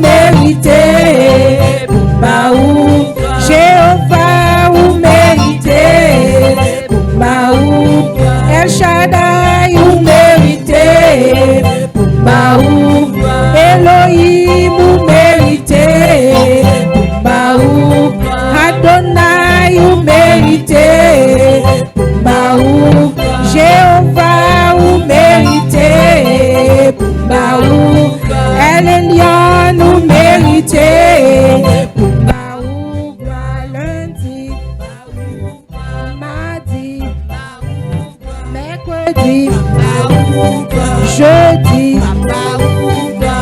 méritez, Bumbaou, Jéhovah, vous méritez, Bumbaou, El Shaddai, vous méritez, Bumbaou, Elohim, vous méritez, Bumbaou, Adonai, vous méritez, Bumbaou, Jéhovah, vous méritez, Bumbaou, El Elyon, vous méritez, Bumbaou, lundi, mardi, mercredi, jeudi,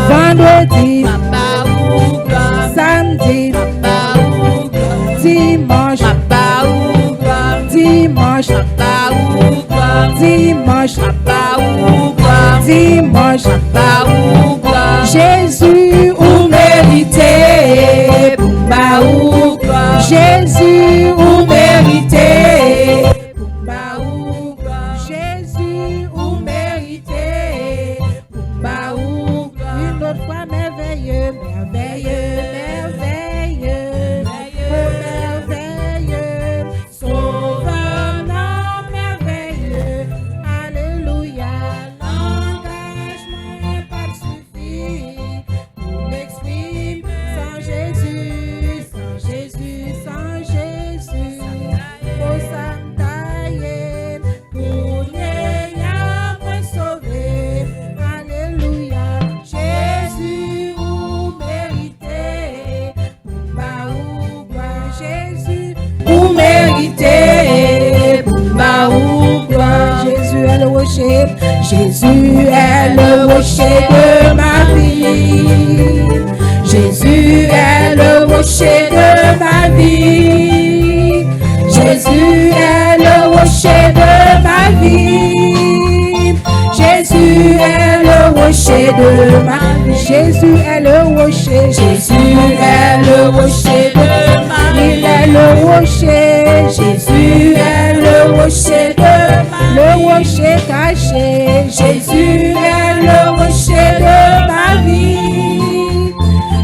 vendredi, samedi, dimanche, dimanche, dimanche, dimanche, Jésus, vous méritez, Bumbaou, Jésus, vous méritez, Bumbaou, Jésus, vous méritez, Bumbaou, une autre fois merveilleux, merveilleux, merveilleux, merveilleux, sauveur, non, merveilleux, alléluia, l'engagement pas suffit pour m'exprimer sans Jésus, sans Jésus, sans Jésus, pour s'entailler, pour n'ayant point sauvé, alléluia, Jésus, vous méritez, Bumbaou, gloire, Jésus, vous méritez, Bumbaou, gloire, Jésus est le rocher, Jésus est le rocher de ma vie, Jésus est le rocher de ma vie, Jésus est le rocher de ma vie, Jésus est le rocher de ma vie, Jésus est le rocher, Jésus est le rocher de ma vie, il est le rocher, Jésus est le rocher de ma vie, le rocher caché, Jésus est le rocher de ma vie,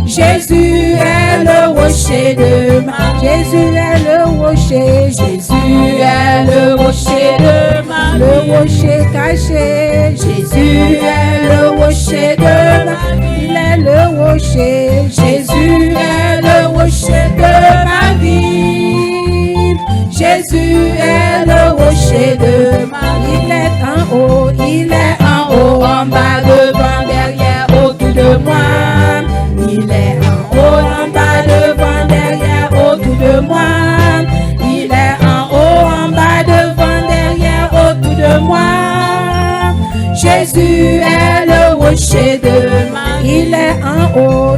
Jésus est le rocher de ma vie, Jésus est le rocher, Jésus est le rocher de ma vie, le rocher caché, Jésus est le rocher de ma vie, il est le rocher, Jésus est le rocher de ma vie, Jésus est le rocher de ma vie, il est en haut, il est en haut, en bas, devant, derrière, autour de moi, il est en haut, en bas, devant, derrière, autour de moi, il est en haut, en bas, devant, derrière, autour de moi, Jésus est le rocher de ma vie, il est en haut,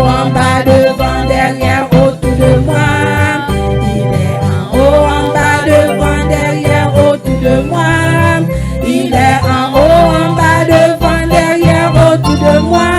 en bas, devant, derrière, autour de moi, il est en haut, en bas, devant, derrière, autour de moi, il est en haut, en bas, devant, derrière, autour de moi,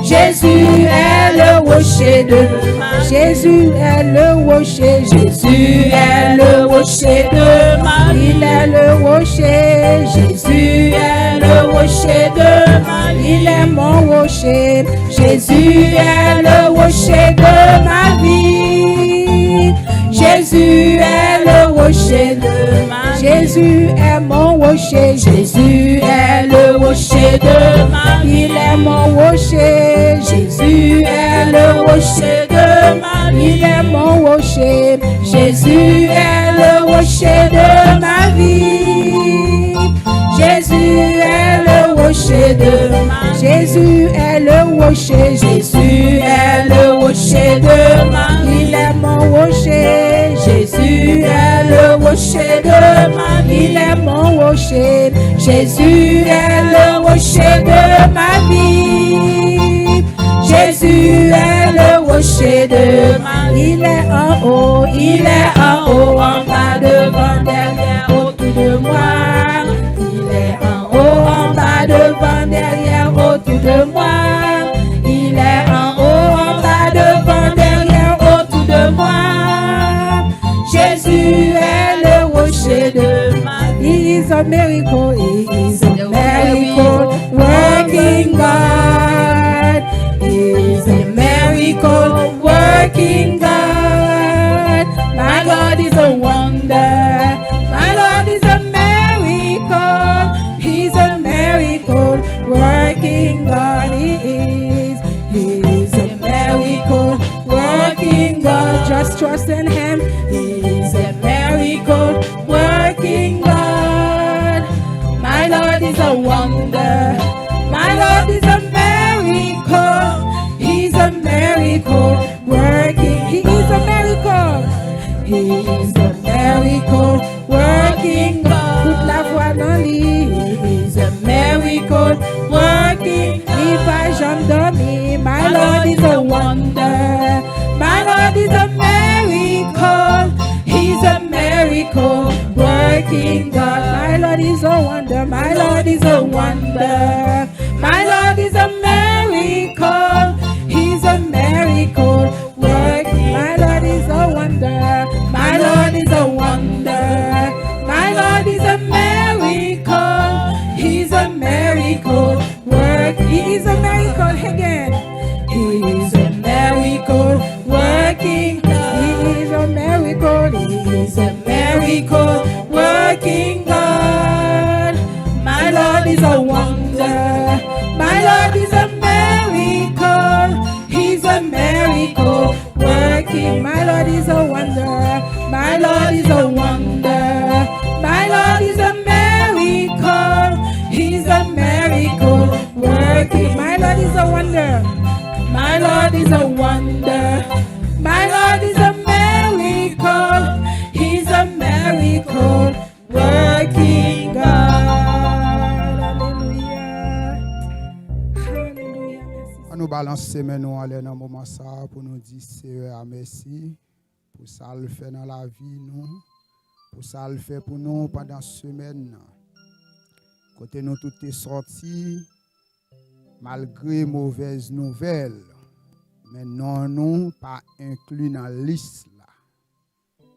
Jésus est le rocher de ma vie, Jésus est le rocher, Jésus est le rocher de ma vie, il est le rocher, Jésus est le rocher de ma vie, il est mon rocher, Jésus est le rocher de ma vie, Jésus est le rocher de ma vie, Jésus est mon rocher, Jésus est le rocher de ma vie, il est mon rocher, Jésus est le rocher de ma vie, il est mon rocher, Jésus est le rocher de ma vie, Jésus est le rocher de ma vie, Jésus est le rocher, Jésus est le rocher de ma vie, il est mon rocher, Jésus est le rocher de ma vie, il est mon rocher, Jésus est le rocher de ma vie, Jésus est le rocher de ma vie, il est en haut, en bas, devant, derrière, autour de moi, il est en haut, en bas, devant, derrière, autour de moi, il est en haut, en bas, devant, derrière, autour de moi, Jésus est le rocher de ma vie. He is a miracle, he is a miracle working God. just trust in him. He's a miracle working God. My Lord is a wonder. My Lord is a miracle. He's a miracle working. He is a miracle. He is a miracle working God. Toute la foi dans lui. He is a miracle working. He pas jamais dormi. My Lord is a wonder. My Lord is a miracle. He's a miracle working God. My Lord is a wonder. My Lord is a wonder. My Lord is a miracle. He's a miracle working. My Lord is a wonder. My Lord is a wonder. My Lord is a miracle. He's a miracle working. He is a miracle again. He is a miracle working. He is a miracle. He is a miracle working God. My Lord is a wonder. My Lord is a miracle. He's a miracle working. My Lord is a wonder. My Lord is a wonder. My Lord is a miracle. He's a miracle working. My Lord is a wonder. My Lord is a wonder. My Lord is a miracle. He's a miracle working God. Hallelujah. Hallelujah. On nous balance mais nous aller dans moment ça pour nous dire Seigneur merci pour ça le fait dans la vie nous, pour ça le fait pour nous pendant semaine. Côté nous tout est sorti malgré mauvaises nouvelles. Mais non, nous pas inclus dans la liste là.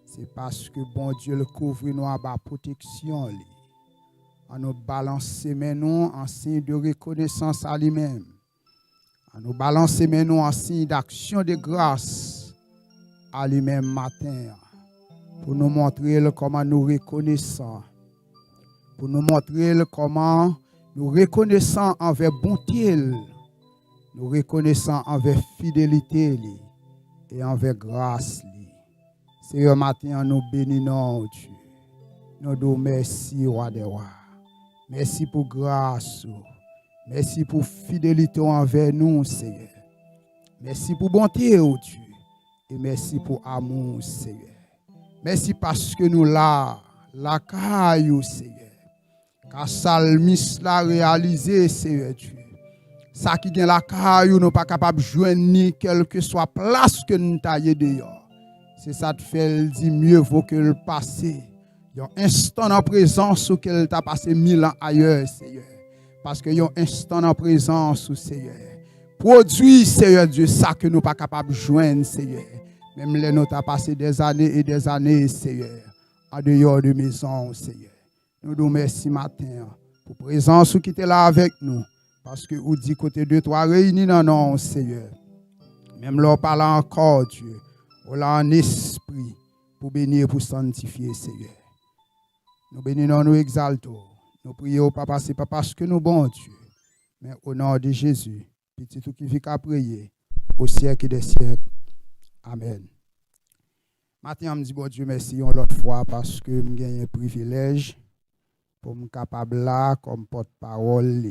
C'est parce que bon Dieu le couvre nous à bas protection. On nous balance mais nous en signe de reconnaissance à lui-même. On nous balance mais nous en signe d'action de grâce à lui-même matin. Pour nous montrer comment nous reconnaissons. Pour nous montrer comment nous reconnaissons envers bonté. Nous reconnaissons envers fidélité et envers grâce. Seigneur, matin, nous bénissons Dieu. Nous disons merci, roi des rois. Merci pour grâce. Merci pour fidélité envers nous, Seigneur. Merci pour bonté, oh Dieu. Et merci pour amour, Seigneur. Merci parce que nous là, la caillou, Seigneur. Car Salmis l'a réalisé, Seigneur Dieu. Ça qui vient la caillou, nous pas capable de joindre ni quelle que soit place que nous taillons dehors. C'est ça te fait dire mieux vaut que le passé. Il y a un instant en présence où qu'elle t'a passé 1000 ans ailleurs, Seigneur. Parce qu'il y a un instant en présence où, Seigneur. Produit, Seigneur Dieu, ça que nous pas capable de joindre, Seigneur. Même les nous t'a passé des années, Seigneur. En dehors de maison, Seigneur. Nous nous merci matin pour la présence qui était là avec nous. Parce que vous dit côté de toi réunis dans nous, Seigneur. Même là, parle encore, Dieu. On l'a en esprit pour bénir, pour sanctifier, Seigneur. Nous bénissons, nous exaltons. Nous prions, Papa, c'est pas parce que nous bon Dieu, mais au nom de Jésus, petit tout qui vit qu'à prier, au siècle des siècles. Amen. Maintenant, je me dis, bon Dieu, merci une autre fois parce que je gagne un privilège pour me capable là comme porte-parole.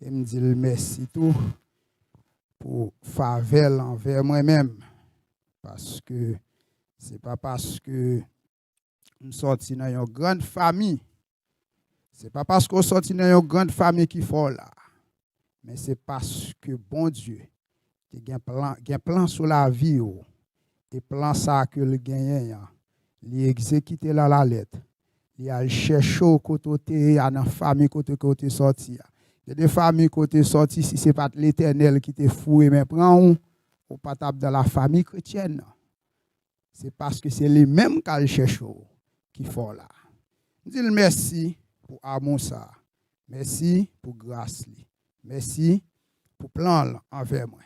Et je me dis merci tout pour faveur envers moi-même. Parce que ce n'est pas parce que nous sortis dans une grande famille. Ce n'est pas parce qu'on sortit dans une grande famille qu'il faut là. Mais c'est parce que bon Dieu, il a un plan sur la vie. Et plan ça que le gagne, il exécute là la lettre. Il a cherché au côté, à la famille côté sorti. Il y a des familles côté sorti, si ce n'est pas l'Éternel qui te fouille, mais prends ou pas dans la famille chrétienne. C'est parce que c'est les mêmes qui cherchent qui font là. Je dis merci pour amour ça. Merci pour grâce. Merci pour plan envers moi.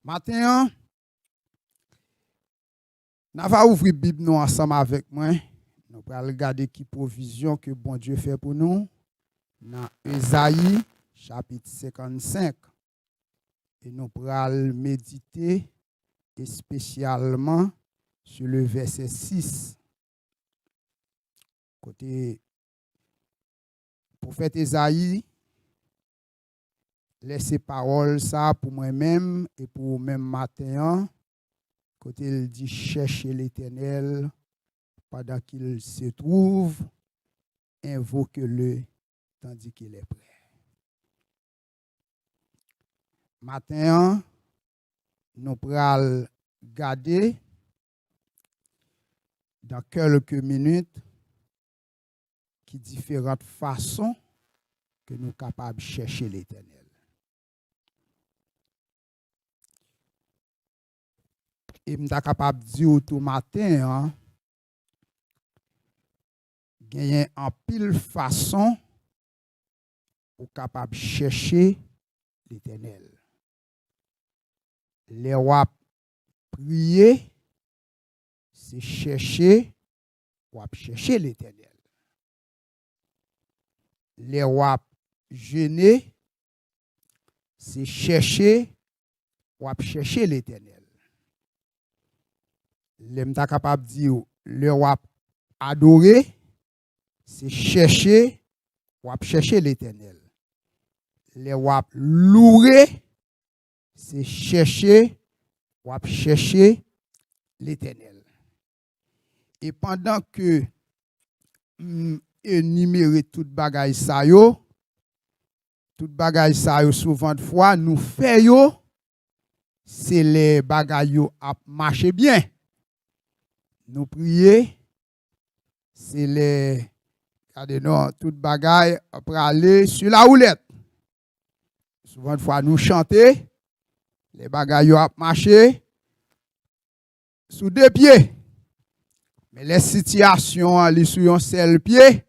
Maintenant, nous allons ouvrir la Bible ensemble avec moi. Nous allons regarder qui provision que bon Dieu fait pour nous. Dans Ésaïe, chapitre 55. Et nous allons méditer et spécialement sur le verset 6. Côté prophète Esaïe, laissez parole ça pour moi-même et pour même matin. Côté il dit cherchez l'Éternel pendant qu'il se trouve, invoque-le tandis qu'il est prêt. Matin, nous pourrons garder dans quelques minutes qui différentes façons que nous sommes capables de chercher l'Éternel. Et nous sommes capables de dire tout matin, il y a en pile façon pour capable de chercher l'Éternel. Les wap prier, c'est chercher l'Éternel. Les wap jeûner, c'est chercher l'Éternel. Les m'ta capable dire le wap adorer, c'est chercher l'Éternel. Les wap louer, c'est chercher l'Éternel. Et pendant que énumérer toute bagaille ça yo souvent de fois nous fait yo, c'est les bagaille yo a marcher bien. Nous prier, c'est les regardez-nous toute bagaille après aller sur la roulette. Souvent de fois nous chanter, les bagailles ont marché sous deux pieds. Mais les situations, les sur un seul pied,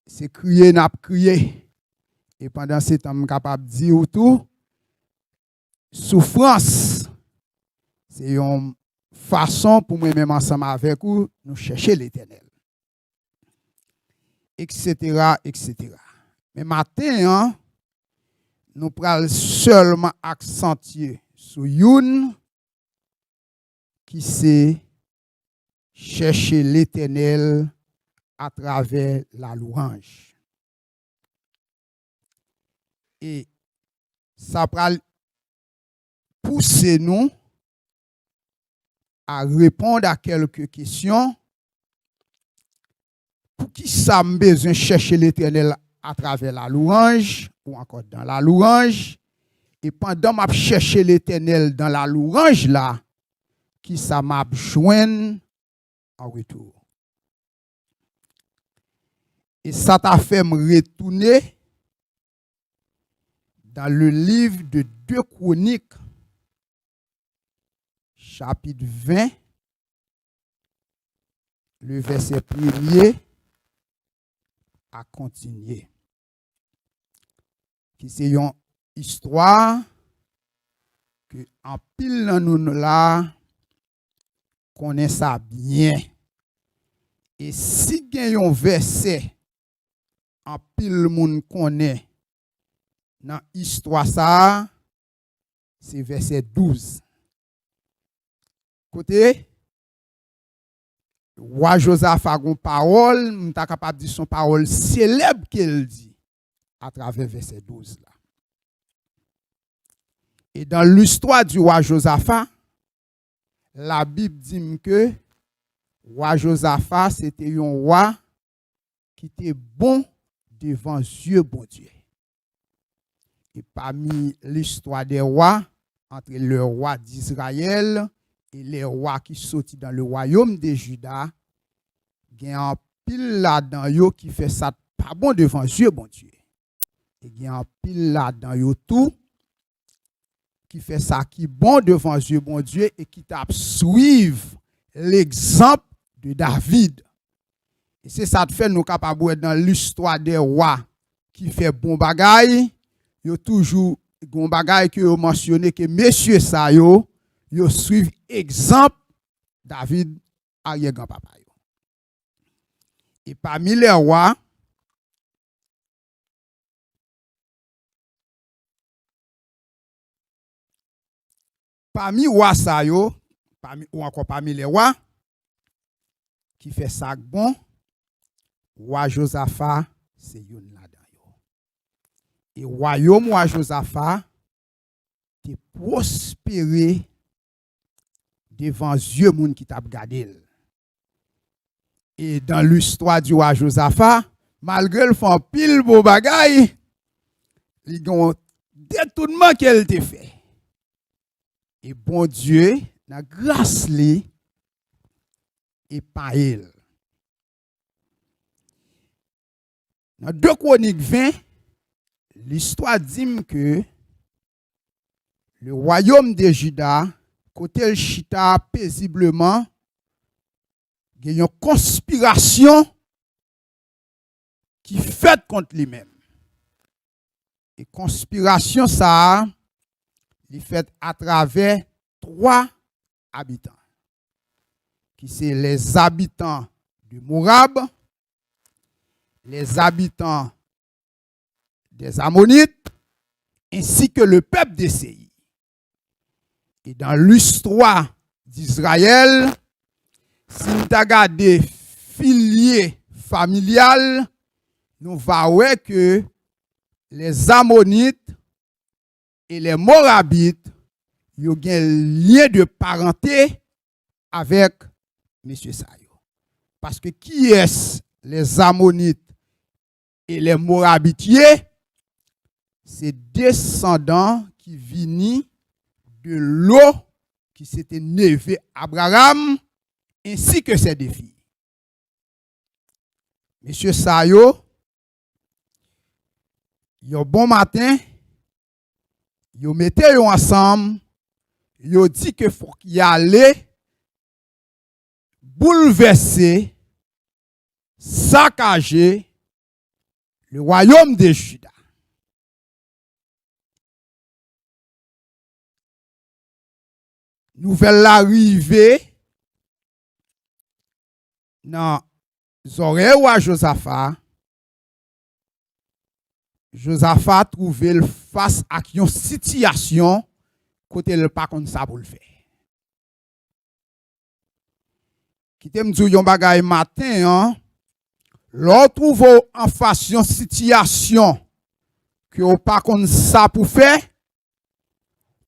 c'est crier, n'a pas crier. Et pendant ce temps, je suis capable de dire tout, souffrance, c'est une façon pour moi-même ensemble avec vous, nous chercher l'Éternel. Etc., etc. Mais matin, nous prenons seulement accentuer sur une qui c'est chercher l'Éternel à travers la louange. Et ça va pousser nous à répondre à quelques questions. Pour qui ça me besoin de chercher l'Éternel à travers la louange ou encore dans la louange? Et pendant que je cherche l'Éternel dans la louange là, qui ça m'a joint en retour. Et ça t'a fait me retourner dans le livre de 2 Chroniques, chapitre 20, le verset 1er à continuer. Qui c'est une histoire que en pile dans nous là connaît ça bien. Et si il y a un verset en pile monde connaît dans histoire ça, c'est verset 12. Côté roi Josaphat a une parole, on est capable de dire son parole célèbre qu'elle dit à travers verset 12 là. Et dans l'histoire du roi Josaphat, la Bible dit que roi Josaphat c'était un roi qui était bon devant Dieu bon Dieu. Et parmi l'histoire des rois, entre le roi d'Israël et les rois qui sortent dans le royaume de Juda, il y a un pile là-dedans yo qui fait ça pas bon devant Dieu bon Dieu. Et il y a un pile là-dedans yo tout qui fait ça qui bon devant Dieu bon Dieu et qui t'a suivre l'exemple de David. Et c'est ça te fait nous capable dans l'histoire des rois qui fait bon bagaille, yo toujours bon bagaille que yo mentionné que messieurs ça yo suivent exemple David arrière grand-papa yo. Et parmi les rois parmi ou encore parmi les rois, qui fait ça bon, roi Josaphat, c'est yon là-dedans. Et royaume roi Josaphat, te prospéré devant yeux moun qui t'a regardé. Et dans l'histoire du roi Josaphat, malgré le fond pile beau bagay, il y a un détournement qu'elle te fait. Et bon Dieu, la grâce li et pas elle. Dans 2 Chroniques 20, l'histoire dit que le royaume de Juda, côté le chita paisiblement, il y a une conspiration qui fait contre lui-même. Et conspiration ça, il fait à travers 3 habitants. Qui sont les habitants du Moab, les habitants des Ammonites, ainsi que le peuple des Séir. Et dans l'histoire d'Israël, si nous regardons filier familial, nous voyons que les Ammonites et les Moabites ont un lien de parenté avec M. Sayo. Parce que qui est les Ammonites et les Moabitiers? C'est descendants qui viennent de l'eau qui s'était névé Abraham ainsi que ses 2 filles. Monsieur Sayo, un bon matin, ils mettaient ensemble, ils dit que faut qu'il allait bouleverser, saccager le royaume de Juda. Nouvelle arrivée dans les oreilles de Josaphat. Josaphat trouvé face à une situation côté le pas comme ça pour le faire. Qui t'aime dire yon bagay matin, hein? L'on trouve en face une situation que on pas comme ça pour faire.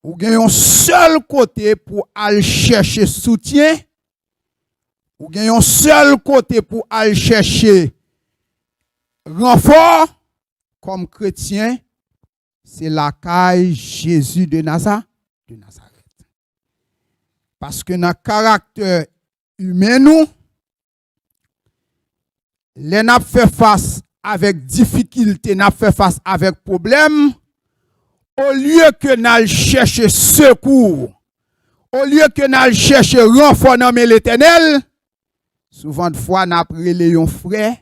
Ou gen un seul côté pour aller chercher soutien. Ou gen un seul côté pour aller chercher renfort. Comme chrétien, c'est la caille Jésus de Nazareth. Parce que dans le caractère humain, nous, les n'a fait face avec difficulté, n'a fait face avec problème, au lieu que nous chercher secours, au lieu que nous chercher renfort dans l'Éternel, souvent de fois, nous avons les frères,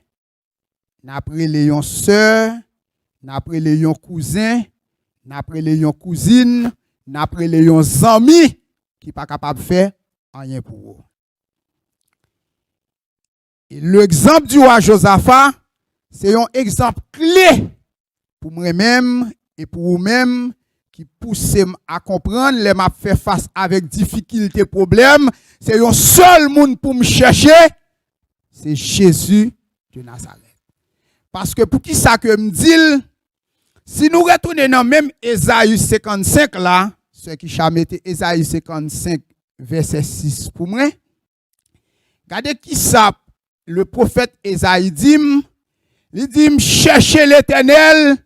nous avons les sœurs, n'après les cousins, n'après les cousines, n'après les amis qui pas capable de faire rien pour eux. Et l'exemple du roi Josaphat, c'est un exemple clé pour moi-même et pour vous-même qui pousse à comprendre les m'a fait face avec difficulté, problème. C'est un seul monde pour me chercher, c'est Jésus de Nazareth. Parce que pour qui ça que me dit, si nous retournons dans même Ésaïe 55 là, ce qui chamette Ésaïe 55 verset 6 pour moi, regardez qui ça le prophète Ésaïe dit, il dit cherchez l'Éternel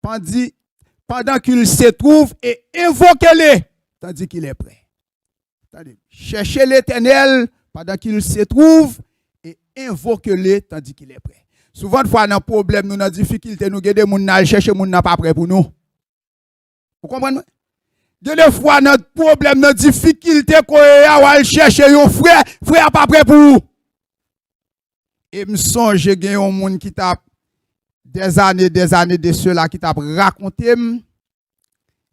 pendant qu'il se trouve et invoquez-le tandis qu'il est prêt. Attendez, cherchez l'Éternel pendant qu'il se trouve et invoquez-le tandis qu'il est prêt. Souvent de fois dans problème nous dans difficulté nous gade moun n'a chercher moun n'a pas prêt pour nous. Vous comprenez? De fois notre problème notre difficulté qu'on a chercher un frère pas prêt pour vous. Et me songe gen un monde qui t'a des années de cela qui t'a raconté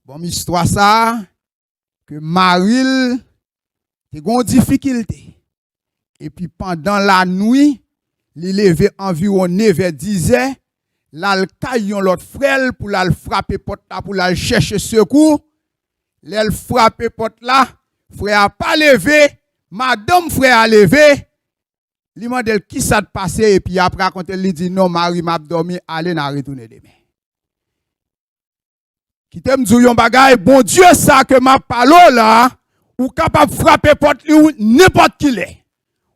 bon histoire ça que Marie te gon difficulté. Et puis pendant la nuit il levé environ 9h-10h, là le caillon l'autre frère pour la frapper porte là pour la chercher secours. L'elle frapper porte là, frère a pas levé, madame frère a levé. Li mandel qui ça te passé et puis après quand elle dit non Marie m'a dormi, allez n'a retourner demain. Qui t'aime dire yon bagay, bon Dieu ça que m'a parlé là, ou capable frapper porte ou n'importe qui l'est.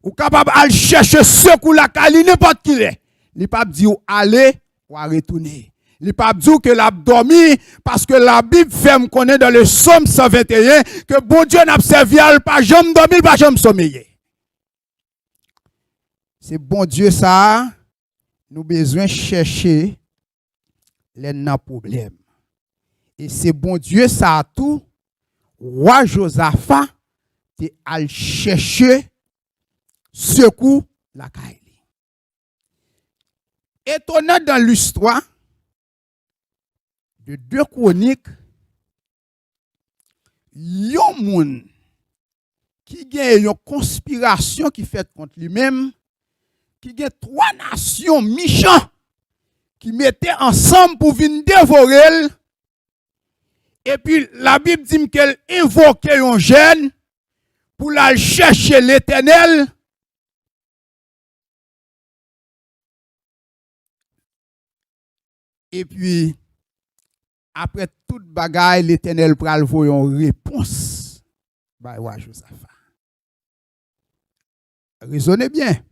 Ou capable aller chercher secours la kali n'importe qui l'est. Li pas dire aller ou à retourner. Li pas dire que l'a dormi parce que la Bible fait me connaître dans le Psaume 121 que bon Dieu n'a servi à pas jamais dormir, pas jamais sommeiller. C'est bon Dieu ça, nous besoin chercher les problèmes. Et c'est bon Dieu ça tout, roi Josaphat, te al chercher secours la Kaili. Étonnant dans l'histoire de 2 Chroniques, yon moun qui gagne une conspiration qui fait contre lui-même, qui gagne 3 nations méchantes qui mettaient ensemble pour venir dévorer. Et puis la Bible dit qu'elle invoquait un jeune pour la chercher l'Éternel. Et puis, après toute bagaille, l'Éternel pral voyons une réponse. Bah, ouais, Josaphat. Raisonnez bien.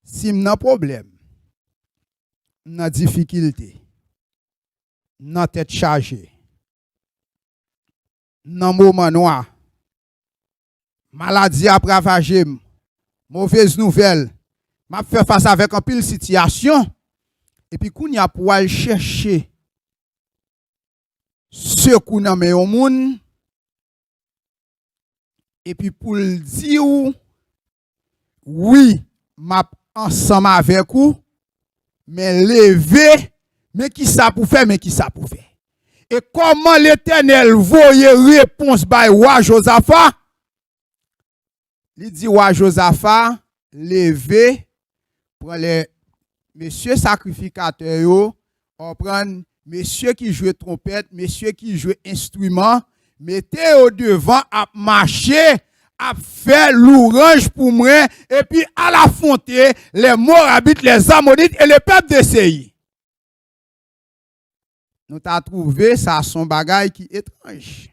Si m'nan problème, m'nan difficulté, m'nan tête chargée, m'nan moment noir, maladie a ravagé, mauvaise nouvelle, m'a fait face avec un pile situation, et puis qu'on y a pour aller chercher ce qu'on a mis au monde, et puis pour le dire, oui, m'a ensemble avec vous, mais lever, mais qui ça pour faire, mais qui ça pour faire. Et comment l'Éternel voyait réponse by roi Josaphat? Il dit roi Josaphat, lever, prend les messieurs sacrificateurs, on prend messieurs qui jouent trompette, messieurs qui jouent instrument, mettez au devant à marcher, à faire l'orange pour moi, et puis à l'affronter les Moabites, les Ammonites et le peuple de Séir. Nous t'as trouvé ça son bagage qui est étrange.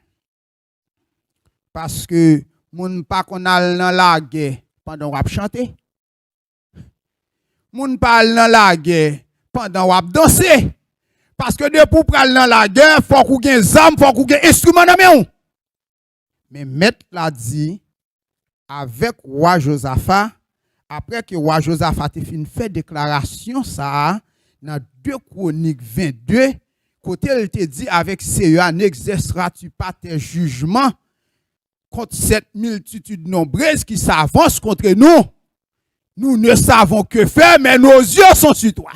Parce que moun pas qu'on a dans la guerre pendant qu'on chanter. Moun pas dans la guerre pendant qu'on danser. Parce que de pour pral dans la guerre, faut qu'on ait des armes, faut qu'on ait des instruments dans main. Mais maître l'a dit avec roi Josaphat, après que roi Josaphat ait fini fait déclaration ça dans 2 Chroniques 22, côté il te dit avec sérieux n'exerceras-tu pas tes jugements contre cette multitude nombreuse qui s'avance contre nous. Nous ne savons que faire, mais nos yeux sont sur toi.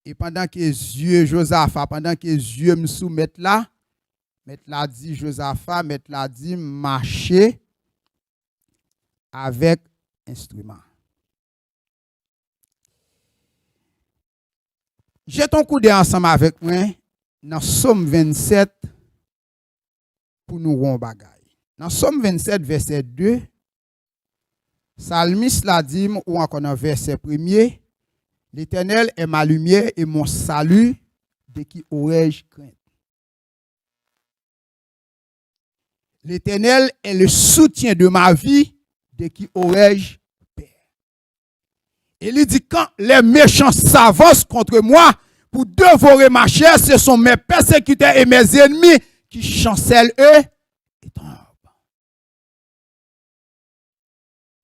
Et pendant que les yeux Josaphat, pendant que les yeux me soumettent là, Maître l'a dit Josaphat, Maître l'a dit marcher avec instrument. Jetons un coup d'œil ensemble avec moi dans Somme 27 pour nous rendre bagaille. Dans Somme 27, verset 2, Salmiste l'a dit, ou encore dans verset 1er, l'Éternel est ma lumière et mon salut, de qui aurais-je crainte? L'Éternel est le soutien de ma vie, de qui aurais-je peur? Et il dit, quand les méchants s'avancent contre moi pour dévorer ma chair, ce sont mes persécuteurs et mes ennemis qui chancellent eux et tombent.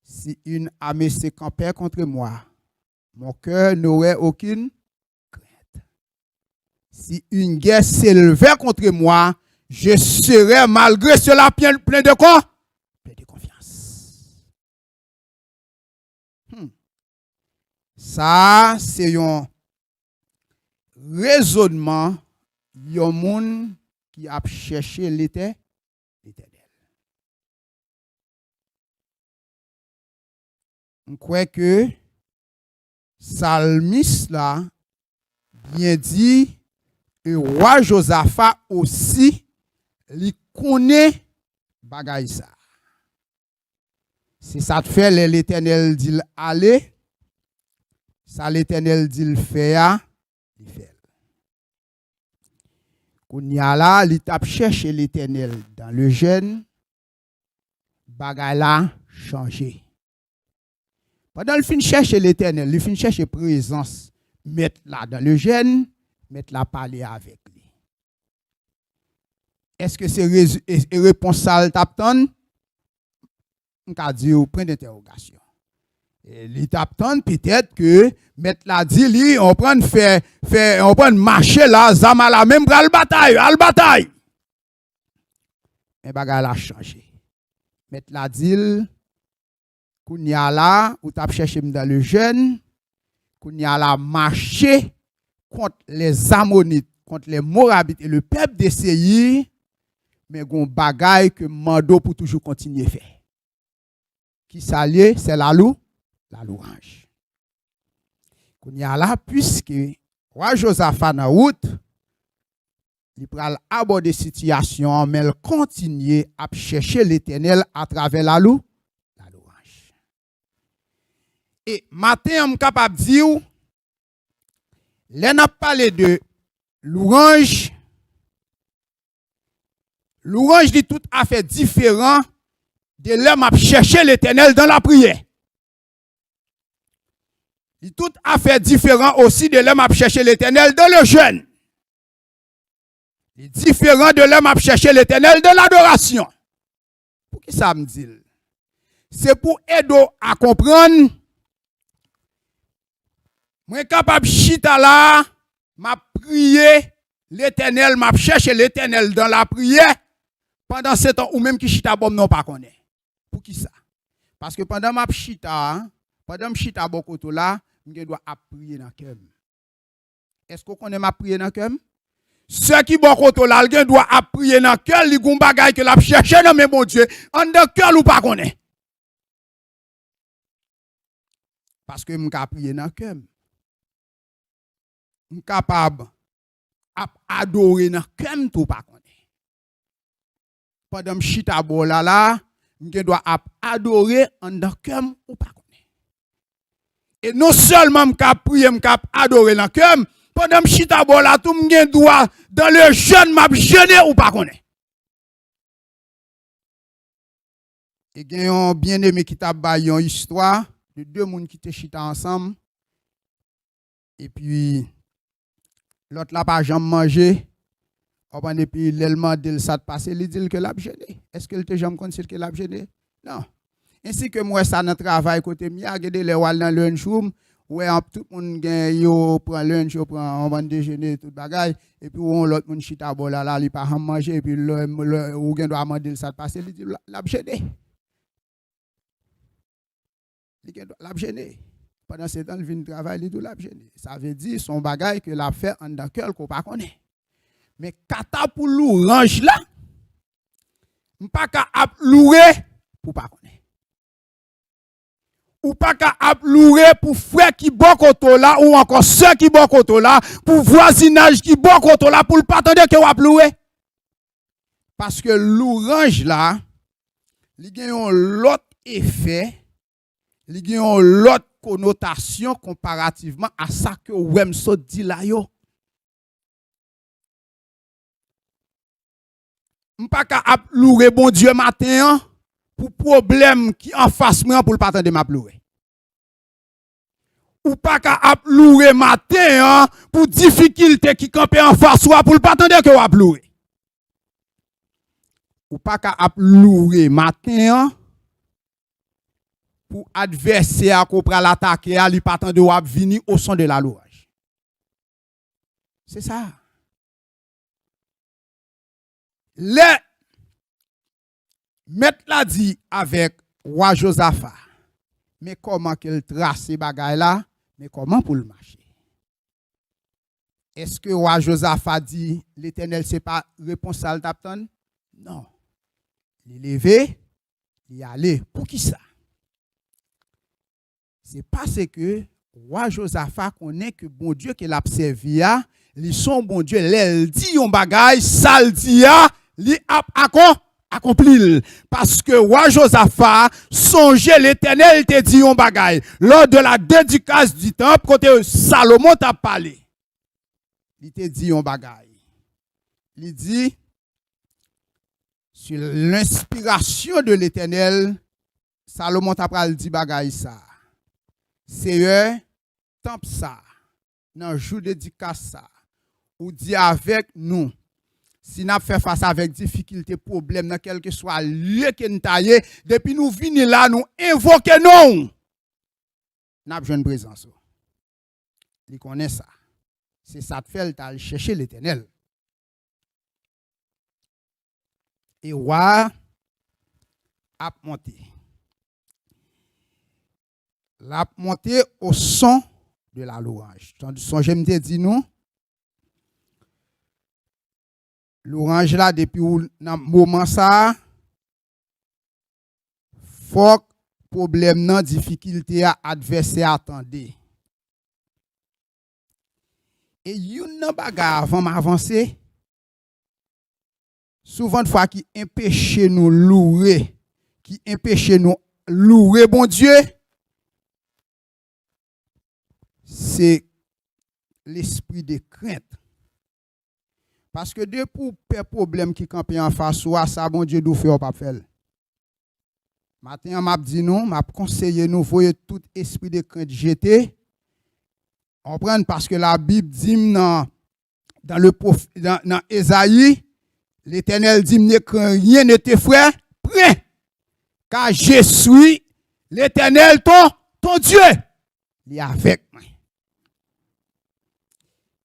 Si une armée se campait contre moi, mon cœur n'aurait aucune crainte. Si une guerre s'élevait contre moi, je serai malgré cela plein de quoi? Plein de confiance. Ça, c'est un raisonnement d'un monde qui a cherché l'Éternel. On croit que Salmiste là, bien dit, le roi Josaphat aussi, il connaît bagay ça. C'est ça te fait l'Éternel dit aller, ça l'Éternel dit le faire, il fait. Qu'on y a là, il tape chercher l'Éternel dans le jeûne, bagay là changé. Pendant le fin chercher l'Éternel, le fin chercher présence, mettre là dans le jeûne, mettre là parler avec lui. Est-ce que c'est réponse ça t'attend? On va dire au point d'interrogation. Il t'attend peut-être que mettre là dit lui on prend on prend marcher là zama la même bral bataille. Mais bagay a changé. Mettre là dit kounya là ou t'a cherché dans le jeûne, kounya là marcher contre les Ammonites, contre les Moabites et le peuple de Séir, mais gon bagay que mando pour toujours continuer faire. Qui s'allie, c'est la louange. Kounya là puisque roi Josaphat en route, il pral aborder situation mais il continue à chercher l'Éternel à travers la louange. Et matin, on est capable de dire, là, on a parlé de louange. Louange dit tout à fait différent de l'homme à chercher l'Éternel dans la prière. Il est tout à fait différent aussi de l'homme à chercher l'Éternel dans le jeûne. Il est différent de l'homme à chercher l'Éternel dans l'adoration. Pour qui ça me dit? C'est pour aider à comprendre. Moi capable chita là, m'a prié l'Éternel, m'a cherché l'Éternel dans la prière pendant 7 ans ou même qui chita bon non pas connaît. Pour qui ça? Parce que pendant m'a chita bokoto là, je dois prier dans cœur. Est-ce qu'on connaît m'a prier dans cœur? Ceux qui bokoto là, il doit prier dans cœur, li gon bagay que l'a cherché dans mais bon Dieu, en dans cœur ou pas connaît. Parce que m'ka prier dans cœur. Capable d'adorer dans comme tout pas connaît. Pendant chita bola là, je dois adorer en dans comme ou pas connaît. Et non seulement m'ka prier, m'ka adorer dans comme, pendant chita bola tout m'gen doit dans le jeûne m'a jeûner ou pas connaît. Et gen yon bien-aimé qui t'a ba yon histoire de deux moun qui te chita ensemble. Et puis l'autre là pas jamais mangé. Et puis l'élément de ça passé, il dit que l'a gêné. Est-ce que te jamais connaît que l'a gêné? Non. Ainsi que moi ça dans travail côté mia, regarder les wal dans lunchroom, ouais tout monde gagne yo prend lunch, yo prend on va déjeuner tout bagaille et puis on l'autre monde chita bola là, il pas manger et puis ou gagne doit demander ça passé, il dit l'a gêné. Il gagne l'a gêné. Pendant ce temps, il vient travailler, il l'a gêné. Ça veut dire son bagage que l'a fait en dans cœur qu'on pas connaît. Mais kata pour l'orange là, pas qu'à louer pour pas connaître. Ou pas qu'à louer pour frère qui bon koto là ou encore soeur qui bon koto là, pour voisinage qui bon koto là pour pas attendre que ou louer. Parce que l'orange là, il y a un l'autre effet, il y a un l'autre connotation comparativement à ça que Wem so dit là yo. M'pa ka ap louer bon Dieu matin pour problème qui en face moi pour pas attendre m'a louer. Ou pas ka ap louer matin pour difficulté qui campe en face soit pour pas attendre que ou louer. Ou pas ka ap louer matin pour adversaire qu'on pral attaquer à li pas attendre ou venir au son de la louange. C'est ça. Le maître l'a dit avec roi Josaphat. Mais comment qu'il trace ces bagailles là? Mais comment pour le marcher? Est-ce que roi Josaphat dit l'Éternel c'est pas réponse à l'tapton? Non. Il est levé, il est allé. Pour qui ça? C'est parce que Roi Josaphat connaît que bon Dieu qu'il a servi a, li son bon Dieu, l'el dit yon bagay, sal di a, li ap accompli. Parce que roi Josaphat songeait l'Éternel te dit yon bagay. Lors de la dédicace du temple, quand Salomon t'a parlé, il te dit yon bagay. Il dit, sur l'inspiration de l'Éternel, Salomon t'a pral dit bagay ça. Seigneur, temple ça, dans jour dédicace ça, ou dit avec nous, si nous fait face avec difficulté, problème, dans quel que soit lieu que nous taillé, depuis nous venons là, nous invoquons non. Nous avons une présence. Il connaît ça. C'est ça que fait d'aller chercher l'Éternel. Et roi a monté. La monté au son de la louange. Son j'aime te dire nous. Louange là depuis dans moment ça faut problème nan difficulté à adversaire attendez. Et yon nan bagarre avant m'avancer souvent de fois qui empêche nous louer, qui empêche nous louer bon Dieu, c'est l'esprit de crainte. Parce que deux pour problème qui campent en face ou ça bon Dieu nous fait ou pas faire. Matin m'a dit nous, m'a conseillé nous voyer tout esprit de crainte jeter. On prend parce que la Bible dit dans Ésaïe, l'Éternel dit ne crains rien ne t'effraie, prêt. Car je suis l'Éternel ton Dieu. Il est avec moi.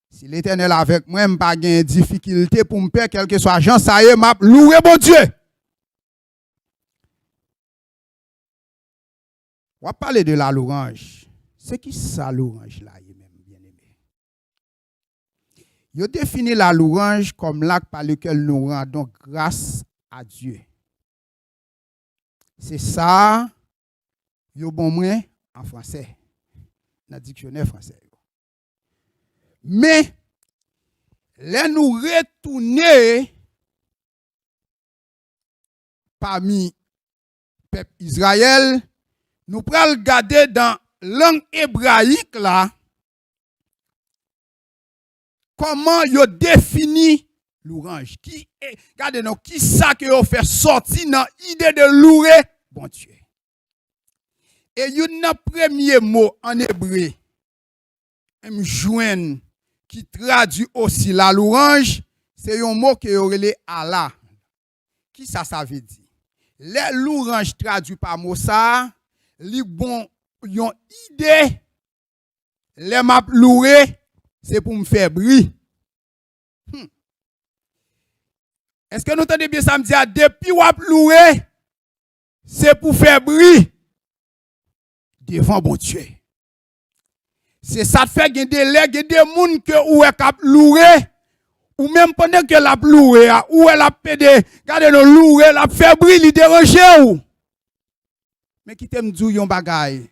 Si l'Éternel avec moi, je n'ai pas de difficulté pour me faire quel que soit Jean, ça y est, m'a loué mon Dieu. On va parler de la louange. C'est qui ça louange là, bien aimé? Il définit la louange comme l'acte par lequel nous rendons grâce à Dieu. C'est ça, yo bon moins en français, dans le dictionnaire français. Mais, là nous retourner parmi le peuple Israël, nous prenons regarder dans la langue hébraïque là, comment yo définit louange. Regardez nous, qui ça que yo fait sortir dans l'idée de louer bon Dieu. Et il y a un premier mot en hébreu, m'joindre, qui traduit aussi la louange, c'est un mot qui est relé Allah. Qui ça veut dire? Les louanges traduit par mot ça, li bon yon idée, les m'a loué, c'est pour me faire bruit. Est-ce que nous entendez bien ça me dit depuis wap loué, c'est pour faire bruit devant bon Dieu. C'est ça fait qu'il y a des gens qui ou est cap louer ou même pendant que la louer ou elle a pédé, regardez nous louer, la fait bruit, li déranger ou. Mais qui t'aime dire yon bagay.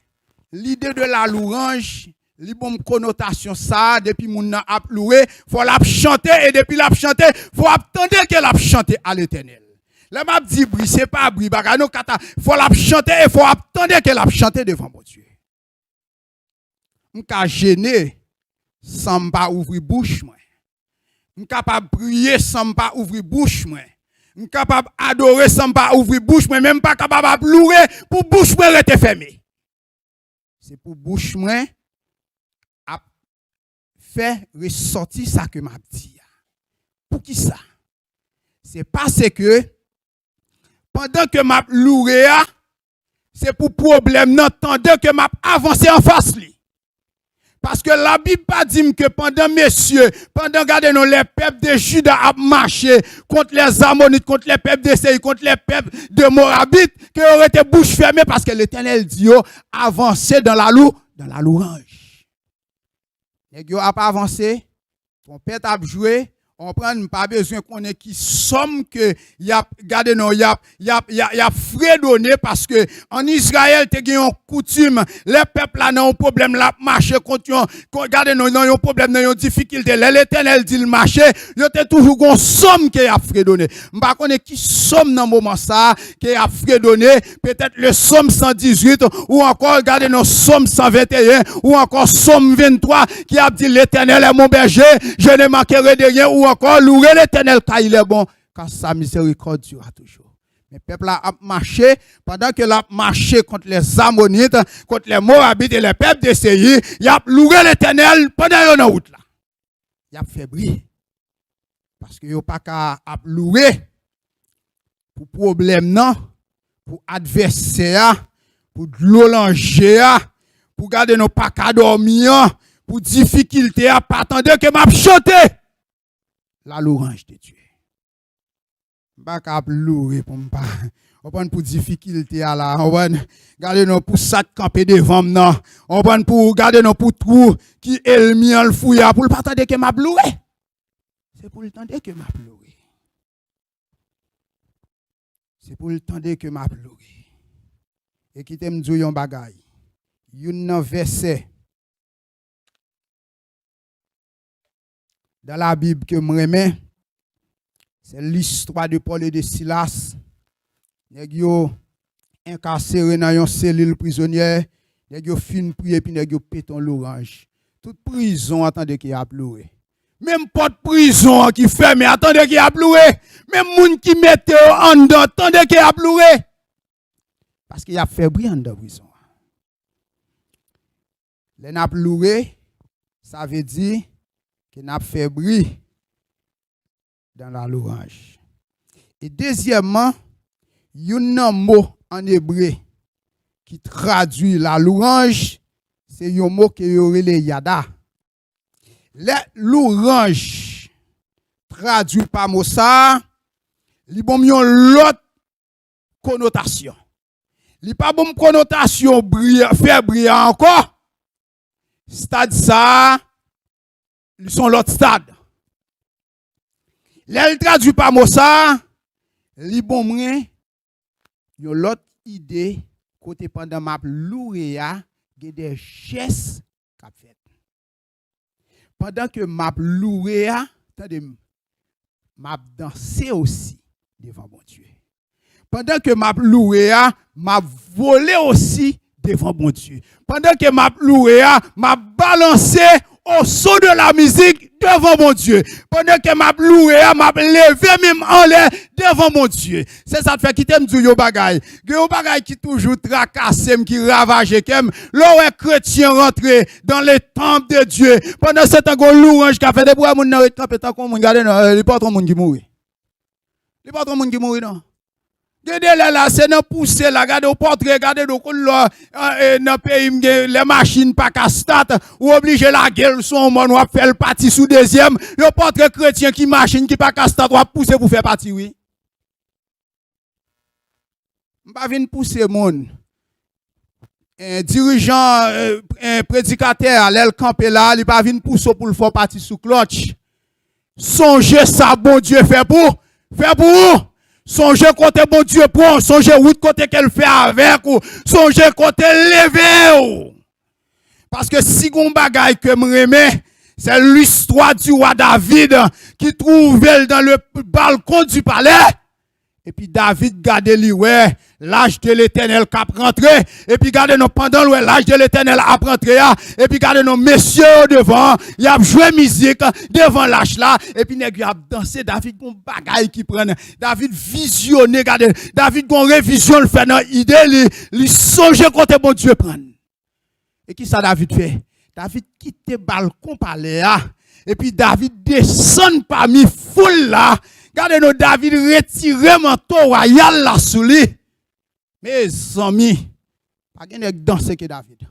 L'idée de la louange, li bon connotation ça depuis moun nan ap louer, faut la chanter et depuis la chanter, faut attendre qu'elle a chanter à l'Éternel. La m'a dit bruit, c'est pas bruit bagay non kata, faut la chanter et faut attendre qu'elle a chanter devant mon Dieu. M'ka gêné sans pas ouvrir bouche moi. M'capable prier sans pas ouvrir bouche moi. M'capable adorer sans pas ouvrir bouche moi, même pas capable louer pour bouche moi rester fermée. C'est pour bouche moi à faire ressortir ça que m'a dit. Pour qui ça? C'est parce que pendant que m'a loué c'est pour problème n'entendez que m'a avancé en face li. Parce que la Bible pas dit que pendant messieurs, pendant regardez nous les peuples de Juda a marché contre les Ammonites, contre les peuples de Séir, contre les peuples de Moabites, qui auraient été bouche fermée parce que l'Éternel dit avancer dans la louange. Les gars a pas avancé, trompette a joué, On prend pas besoin qu'on ait qui somme que y a regardez non y a fredonné parce que en Israël te gen une coutume les peuples là ont un problème là marcher contre regardez non un problème dans une difficulté l'Éternel dit le marcher yo te toujours gon somme que y a fredonné m'pa connait qui somme dans moment ça que y a fredonné peut-être le somme 118 ou encore regardez non somme 121 ou encore somme 23 qui a dit l'Éternel est mon berger je ne manquerai de rien ou encore louer l'Éternel car il est bon, car sa miséricorde durera toujours. Mais le peuple a marché, pendant que l'a marché contre les Ammonites, contre les Moabites et les peuples de Séir, il a loué l'Éternel pendant une route là. Il a fait briller. Parce que il n'y a pas qu'à louer pour problème non, pour adversaire, pour l'eau langer, pour garder nos pas qu'à dormir, pour difficulté, pas attendre que m'a chanté. La louange de Dieu. Pas cap louer pour me pas. On prend pour difficulté à la, on prend garder nos pour ça camper devant non. On prend pour garder nos pour trou qui elmi en le fouilla pour pas attendre que m'a louer. C'est pour le temps que m'a louer. C'est pour le temps que m'a louer. Et qui t'aime dire yon bagay. Yon verset dans la Bible que je remets, c'est l'histoire de Paul et de Silas. Nèg yo incarcéré dans une cellule prisonnière, nèg yo fin prier puis nèg yo péton l'orange. Toute prison attendait qu'il a pleuré. Même pas de prison qui ferme attendait qu'il a pleuré. Même moun qui mette en dedans attendait qu'il a pleuré. Parce qu'il a fait briller en dedans prison. Les n'a pleuré, ça veut dire qui n'a fait briller dans la louange. Et deuxièmement, il y a un mot en hébreu qui traduit la louange, c'est un mot qui est le yada. La louange traduit par mot ça, il y a l'autre connotation. Il n'y a pas bonne connotation faire briller encore. Stade ça, ils sont l'autre stade. L'elle traduit par mot ça, li bon mwen, yon l'autre idée, côté pendant map louéa, gen des gestes qu'a fait. Pendant que map louéa, attendez, map danser aussi devant mon Dieu. Pendant que map louéa, map volé aussi devant mon Dieu. Pendant que map louéa, map balancé au son de la musique devant mon Dieu. Pendant que m'a loué, m'a levé même en l'air devant mon Dieu. C'est ça fait qui t'aime dire yo bagay. Yo bagay qui toujours tracasse, qui ravage kem. L'on chrétien rentré dans le temple de Dieu. Pendant ce temps qu'on louange qui a fait des bois moun nan camper tant qu'on regarde non, il pas trop moun qui mourir. Il pas trop moun qui mourir non. Regardez là, c'est dans pousser là, regardez au portrait, regardez dans le pays, les machines pas qu'à start, ou obligé la gueule son monde, ou faire le parti sous deuxième, le portrait chrétien qui machine qui pas qu'à start, ou pousser pour faire partie, oui. M'pa vinn pousser moun. Un dirigeant, un prédicateur, l'el campé là, il pas vinn pousser pour le faire partie sous cloche. Songez ça, bon Dieu, fait pour vous. Songez côté bon Dieu prend, songez route côté qu'elle fait avec ou, songez côté levé ou. Parce que si gon bagay que m'remè, c'est l'histoire du roi David qui trouvait dans le balcon du palais. Et puis David gardait lui ouais, l'âge de l'Éternel cap rentré et puis gardez nous pendant l'âge de l'Éternel a rentré et puis gardez nos messieurs devant, il a joué musique devant l'âge là et puis nèg a dansé David gon bagaille qui prenne David visionné gardez David gon révision le fait dans idée li songe côté bon Dieu prendre. Et qui ça David fait? David quitte balcon palais et puis David descend parmi foule là. Regardez nous David retiré manteau royal là sous lui. Mes amis, pas gen nèg danser que David.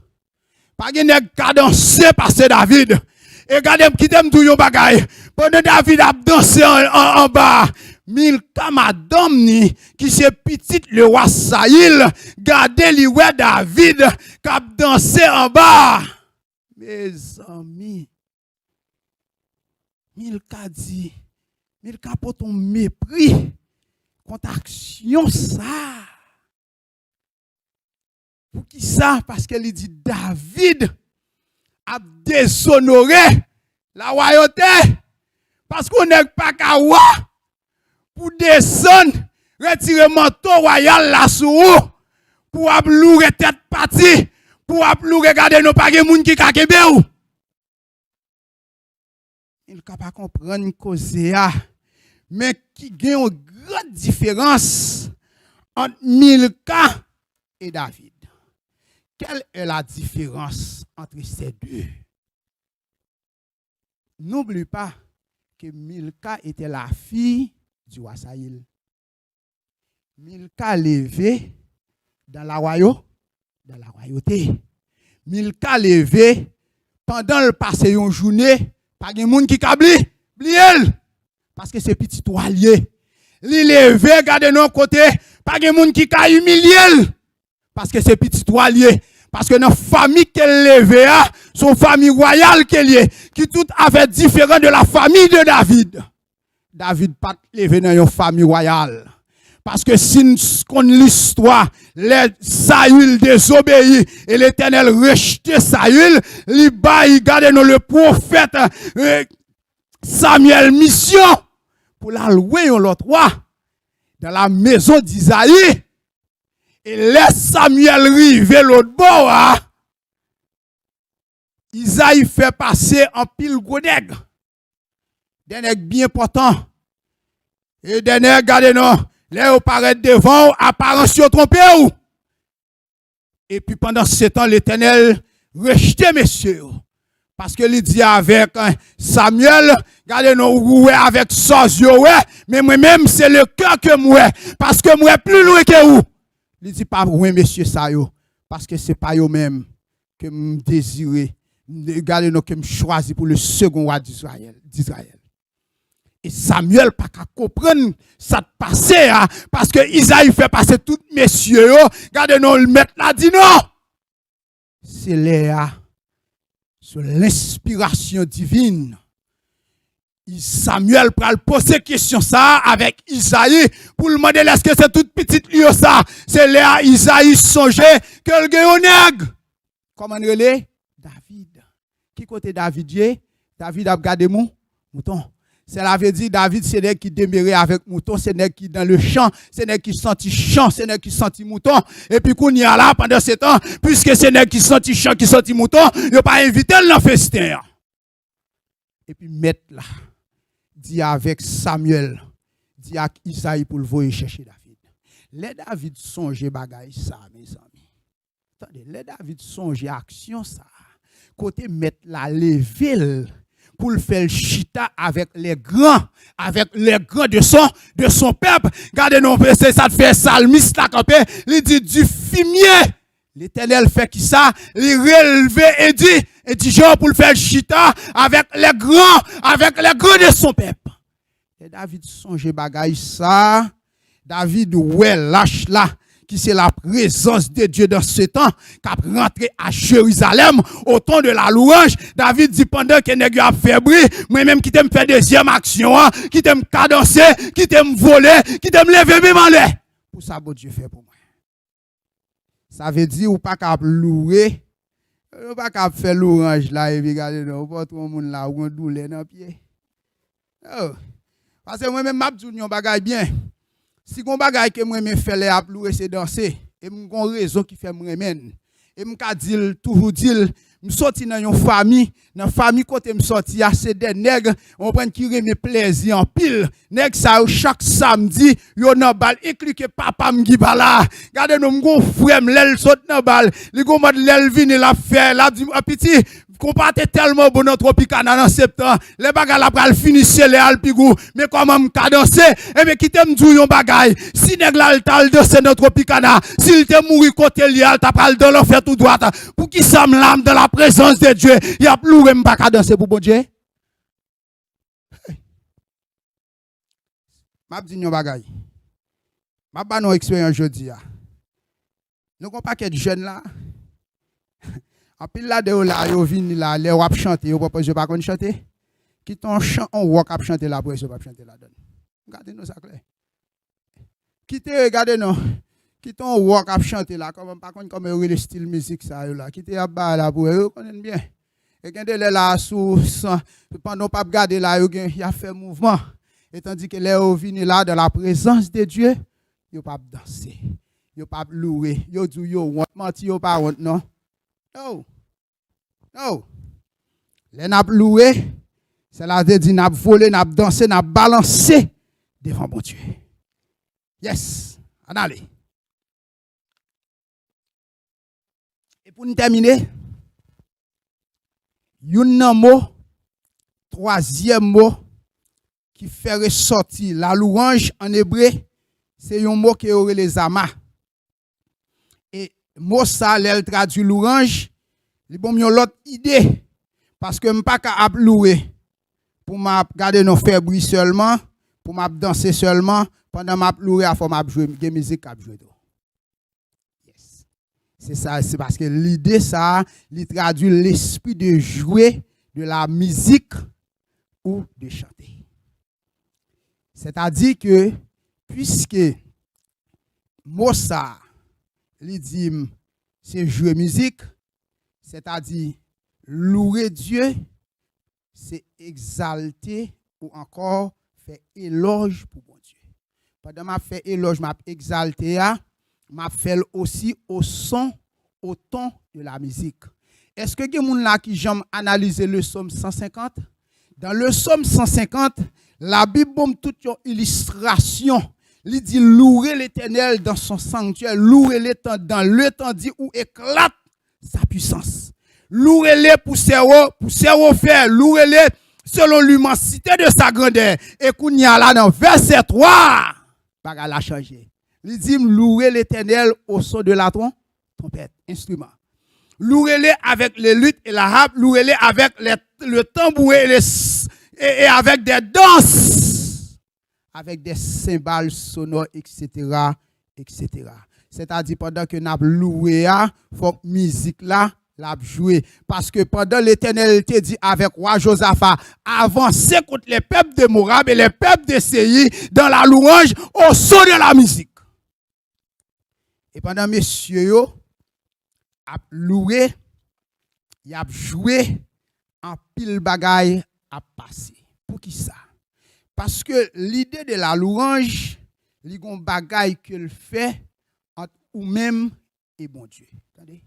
Pas gen nèg ka danser passer David. Et regardez qui t'aime tout yon bagay. Pendant David a dansé en bas, Milka madame ni qui c'est petite le roi Saïl, gardez li ouais David qui a dansé en bas. Mes amis, Milka dit Milka pour ton mépris contre action ça. Pour qui ça? Parce qu'elle dit David a déshonoré la royauté. Parce qu'on n'est pas qu'à pour descendre, retirer manteau royal là sous pour ablouer tête partie, pour ablouer regarder nos pas de monde qui kakebe ou. Il ne peut pas comprendre cause mais qui gagne une grande différence entre Milka et David. Quelle est la différence entre ces deux? N'oublie pas que Milka était la fille du roi Saïl. Milka levé dans la royauté. Milka levé pendant le passé une journée, pas de monde qui kabli, bliel parce que c'est petit toilier. Li levé garder non côté, pas de monde qui ka humilier parce que c'est petit toilier. Parce que notre famille qu'elle levait, son famille royale qu'elle est, qui tout avait différent de la famille de David. David pas levé dans une famille royale. Parce que si nous connaissons l'histoire, les Saül désobéit et l'Éternel rejetait Saül, il garde le prophète Samuel mission pour la louer l'autre roi dans la maison d'Isaïe. Et laisse Samuel river l'autre bord. Isaïe fait passer en pile gros nègre. Des nègres bien portants. Et des nègres, regardez non, là, paraît devant, apparence trompé ou. Et puis pendant ce temps, l'Éternel rejetait messieurs. Parce que il dit avec Samuel, regardez nous, avec Sozio, mais moi-même, c'est le cœur que moi. Parce que moi, plus loin que vous. Il dit pas oui monsieur ça yo parce que c'est pas yo même que me désirer regardez nous que me choisi pour le second roi d'Israël. Et Samuel pas qu'à comprendre ça passé parce que Isaïe fait passer tout messieurs yo regardez nous le mettre là dit non. C'est là sur l'inspiration divine. Samuel pral poser question ça avec Isaïe pour le demander est-ce que c'est toute petite lieu ça c'est là Isaïe songeait que le nègre comment relé David qui côté David a gardé mouton c'est la veut dire David c'est nèg qui demeurait avec mouton c'est nèg qui dans le champ c'est nèg qui senti champ c'est nèg qui senti mouton et puis qu'on y a là pendant ce temps puisque c'est nèg qui senti champ qui senti mouton il pas invité dans festin et puis mettre là dit avec Samuel, dit avec Isaïe pour le voyer chercher David. Les David songe bagay ça, mes amis. Attendez, les David songe action ça. Côté mettre la level pour le faire chita avec les grands de son peuple. Regardez non, ça te fait salmiste la campé, il dit du fumier. L'Éternel fait qui ça? Il relevé et dit genre pour le faire chita avec les grands de son peuple. Et David songe bagay ça. David ouais lâche là qui c'est la présence de Dieu dans ce temps qu'a rentré à Jérusalem au temps de la louange. David dit pendant que nèg a fait bruit, moi même qui t'aime faire deuxième action, qui t'aime cadencer, qui t'aime voler, qui t'aime lever même en l'air. Pour ça bon Dieu fait pour moi. Ça veut dire ou pas qu'à louer, ou pas qu'à faire l'orange là et regarder non pas tout le monde là ou douleur dans pied. Oh. Parce que moi même m'a dit un bagage bien. Si gon bagage que moi me fait les ap louer c'est danser et m'gon raison qui fait moi men. Et m'ka dire toujours dire me sorti dans une famille côté me sorti assez des nègres on prend qui remet plaisir en pile nèg ça chaque samedi yo nan bal incliqué papa m'gi là regardez nous m'gon frère l'el saute nan bal li gon mode l'el vini la faire la dit petit comparé tellement bon dans Tropicana en septembre les bagages la pral finissé les alpigou mais comment m'ka danser et mais qui t'aime dou yon bagay si nèg la tal danser dans Tropicana s'il te mouri côté li al t'a pral dans l'enfer tout droit pour qui ça me lame dans la présence de Dieu il y a plus même pas qu'à danser pour bon Dieu m'a dit yon bagay m'a ba non expérience jodi a nous kon paquet de jeunes là en pile là de là yo vinn là les wap chanter yo propose pas qu'on chanter Qui ton chant on rock à chanter la presse pas chanter la donne. Regardez nous ça clair. Qui te regardez non. Qui ton rock à chanter là comme par contre comme le style musique ça là. Qui te bas là pour eux connaissent bien. Et quand elle est là sous pendant pas regarder là il a fait mouvement. Et tandis que les vini là dans la présence de Dieu, yo pas danser. Yo pas louer. Yo dit yo honte menti yo pas honte non. Non. Non. Les n'a loué, c'est là de dire n'a volé, n'a dansé, n'a balancé devant bon Dieu. Yes, on allez. Et pour nous terminer, un mot, troisième mot qui fait ressortir la louange en hébreu, c'est un mot qui aurait les amas. Et mot ça, elle traduit louange, il bon mieux l'autre idée. Parce que je ne suis pas capable de louer pour garder nos fèbres seulement, pour danser seulement, pendant que je louer, il faut jouer de musique. Yes. C'est ça, c'est parce que l'idée, ça, il traduit l'esprit de jouer de la musique ou de chanter. C'est-à-dire que, puisque mot ça, il dit, c'est jouer musique, c'est-à-dire louer Dieu, c'est exalter ou encore faire éloge pour bon Dieu. Pendant que je fais éloge, je exalter, je fais aussi au son, au ton de la musique. Est-ce que il y a des gens là qui j'aime analyser le psaume 150? Dans le psaume 150, la Bible donne toute une illustration. Il dit louer l'Éternel dans son sanctuaire, louer l'Éternel dans le temps dit où éclate sa puissance. Louez-les pour ses faire, louez-les selon l'immensité de sa grandeur. Et qu'on y a là dans verset 3, bagarre l'a changé. Il dit louez l'Éternel au son de la trompette, instrument. Louez-les avec les luttes et la harpe, louez-les avec le tambourin et avec des danses, avec des cymbales sonores, etc., etc. C'est-à-dire pendant que nous avons loué, il faut que la musique là, l'a joué. Parce que pendant l'Éternel te dit avec roi Josaphat, avancez contre les peuples de Moab et les peuples de Séir dans la louange au son de la musique. Et pendant messieurs yo a loué, y a joué en pile bagaille à passer. Pour qui ça? Parce que l'idée de la louange, li gon bagaille que le fait entre ou même et bon Dieu. Attendez.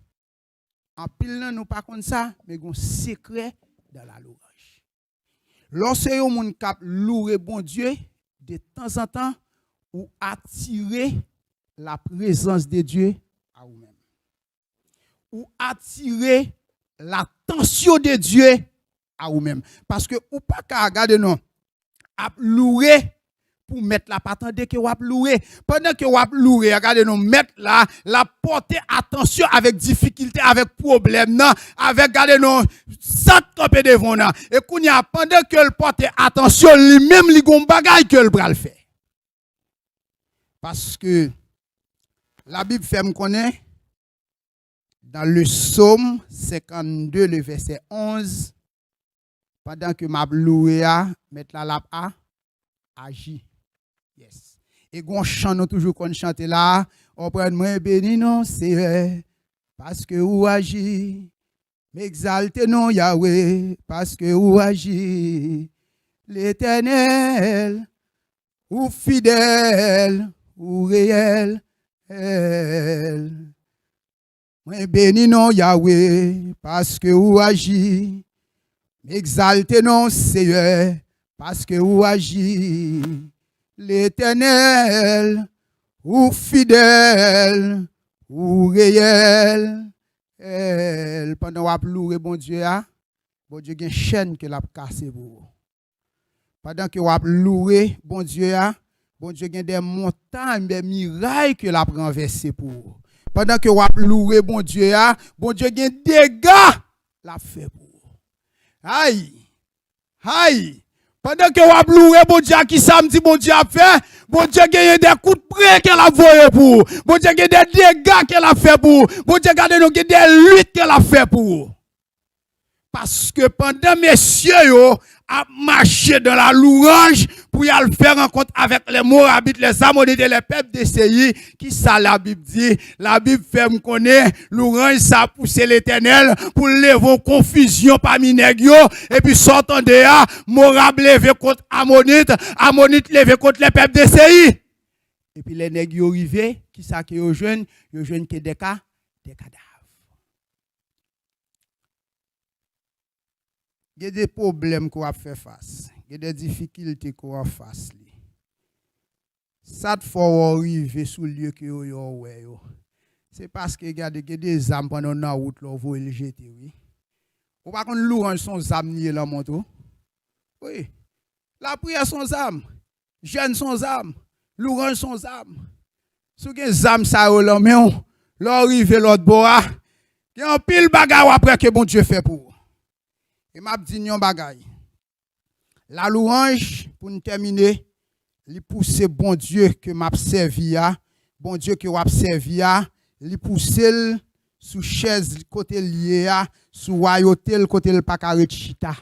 En pile, nous pas comme ça, mais un secret dans la louange. Lorsque vous cap louer bon Dieu, de temps en temps, ou attirer la présence de Dieu à vous-même. Ou attirer l'attention de Dieu à vous-même. Parce que ou pas qu'à regarder non, à louer pour mettre la patente que vous louer. Pendant que vous louer, regardez nous mettre la porter attention avec difficulté, avec problème, non, avec regardez nous sans camper devant nous. Et qu'on y a pendant que le porte attention, lui-même li gon bagay que le bral fait. Parce que la Bible fait me connaître dans le psaume 52 le verset 11 pendant que m'a loué a mettre la lap a agi. Yes. Et gon chant nous toujours qu'on chante là, on prend moi béni non c'est parce que ou agi. M'exalte non Yahweh parce que ou agi. L'Éternel ou fidèle ou réel. Moi béni non Yahweh parce que ou agi. M'exalte non Seigneur parce que ou agi. L'Éternel ou fidèle ou réel. Pendant qu'on a loué bon Dieu, bon Dieu a une chaîne que l'a cassé pour. Pendant que on a loué bon Dieu, bon Dieu a des montagnes, des murailles que l'a renversé pour. Pendant que on a loué bon Dieu, bon Dieu a des dégâts l'a fait pour. Aïe, aïe. Pendant que on a loué bon Dieu, qui samedi bon Dieu a fait, bon Dieu a gagné des coups de près qu'elle a voyé pour. Bon Dieu a gagné des dégâts qu'elle a fait pour. Bon Dieu a gagné des luttes qu'elle a fait pour. Parce que pendant messieurs yo a marché dans la louange pour y aller faire rencontre avec les Moabites, les Ammonites et les peuples de Séir, qui ça la Bible dit? La Bible fait me connaître, louange ça a poussé l'Éternel pour lever confusion parmi nèg yo et puis sortant de là, Moab levé contre Ammonite, Ammonite levé contre les peuples de Séir. Et puis les nèg yo arrivé, qui ça que yo jeune que des cadavres. Il y a des problèmes qu'on a fait face. Il y a des difficultés qu'on a face. Ça te faut arriver sur le lieu que yo. C'est parce que il y a des âmes pendant la route là vous le jeter oui. Ou pas qu'on louange son âme nier la moto. Oui. La prière son âme. Jeûne son âme. Louange son âme. Si vous avez âme ça là mais on l'arriver l'autre bois. Il y a un pile bagarre après que bon Dieu fait pour. Et m'a dit yon bagay. La louange, pour nous terminer, li pousse bon Dieu que m'a servi a, bon Dieu que m'a servi a, li pousse sous chaise côté lié a, sous royauté côté le pas carré chita.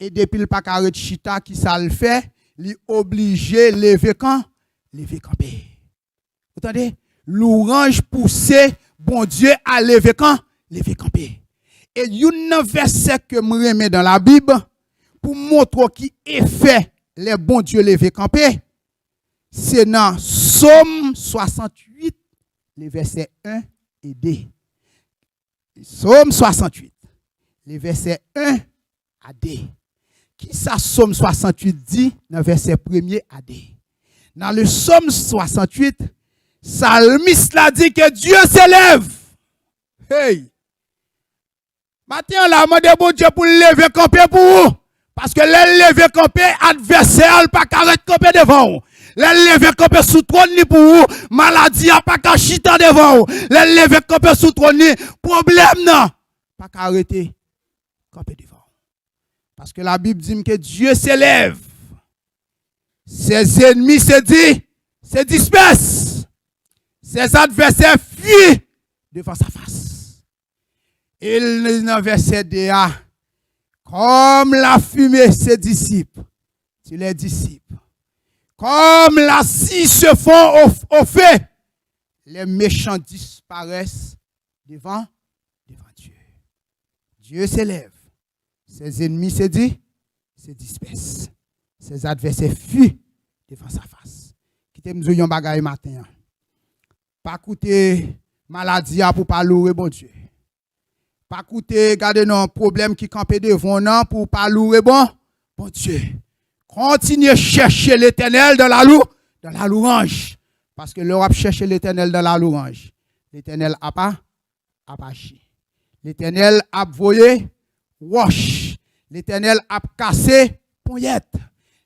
Et depuis le pas carré chita qui ça le fait, li obligé lever camper. Vous entendez? Louange pousse bon Dieu à lever camper. Et il y a un verset que je remets dans la Bible pour montrer qui est fait les bons dieux lever camper. C'est dans Psaume 68, les versets 1 et 2. Psaume 68, les versets 1 à 2. Qui ça Psaume 68 dit dans verset 1er à 2? Dans le Psaume 68, Psalmiste l'a dit que Dieu s'élève. Hey! Maintenant, la demande bon Dieu pour lever camper pour vous. Parce que les lever camper, adversaire, pas qu'arrête camper devant vous. Les lever camper sous trône pour vous. Maladie, pas qu'à chita devant vous. Les lever camper sous trône, problème non. Pas qu'arrêter camper devant vous. Parce que la Bible dit que Dieu s'élève. Ses ennemis se dispersent. Ses adversaires fuient devant sa face. Il dans verset 2, comme la fumée ses disciples, tu les disciples, comme la scie se fond au feu, les méchants disparaissent devant Dieu. Dieu s'élève, ses ennemis se dispersent, ses adversaires fuient devant sa face. Qui t'aime dire un bagage matin, pas coûter maladie pour pas louer bon Dieu. Pas coûter, garder nos problèmes qui campent devant nous pour pas louer bon Dieu. Continuez à chercher l'Éternel dans la louange. Parce que l'Europe cherche l'Éternel dans la louange. L'Éternel a pas agi. L'Éternel a voyé wash. L'Éternel a cassé poignette.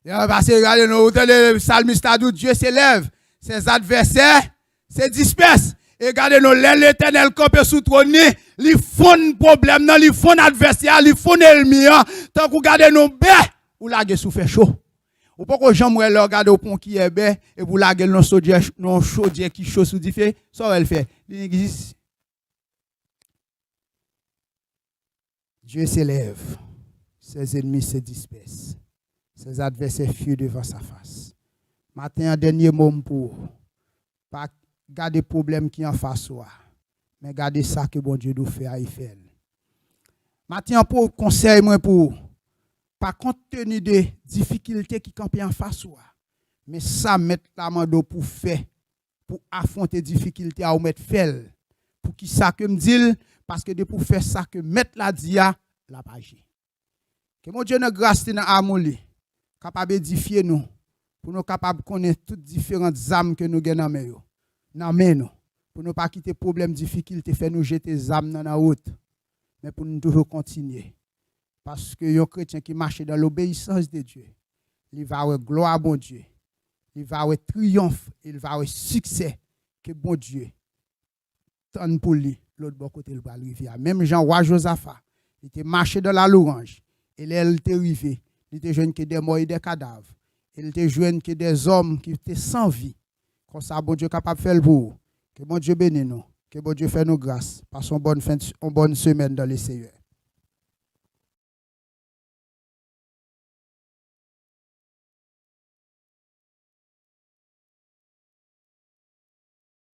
Parce que regardez nous, le psalmiste a dit Dieu s'élève, ses adversaires se dispersent. Et regardez nous, l'Éternel campé sous trône, li font problème, li font adversaire, li font ennemi. Tant que regardez nous, ou lage sous fait chaud. Ou pas que j'aimerais le regarder au pont qui est bé, et vous lage non chaudier qui chaud sous du fait, ça elle fait. L'existe. Dieu s'élève, ses ennemis se dispersent, ses adversaires fuient devant sa face. Matin, un dernier mot pour pas garder problème qui en face soi, mais garder ça que bon Dieu nous fait à Eiffel. Matin, pour conseil moi pour pas compte tenu des difficultés qui campent en face soi, mais ça mettre la main pour faire, pour affronter difficultés à mettre fait. Pour qui ça que me dit parce que de pour faire ça que mettre la dia la page. Que mon Dieu nous grâce dans amour capable d'édifier nous pour nous capable connaître toutes différentes âmes que nous gagnons dans nous pour ne pas quitter problème difficulté faire nous jeter les âmes dans la route mais pour nous toujours continuer parce que un chrétien qui marche dans l'obéissance de Dieu il va avoir gloire à bon Dieu il va avoir triomphe il va avoir succès que bon Dieu donne pour lui l'autre bon côté le rivière même Jean roi Josaphat il était marché dans la louange et là il était arrivé il était jeune que des morts et des cadavres il était jeune que des hommes qui étaient sans vie comme ça bon Dieu capable de faire pour que bon Dieu bénisse nous que bon Dieu fait nous grâce passons bonne semaine dans les Seigneurs.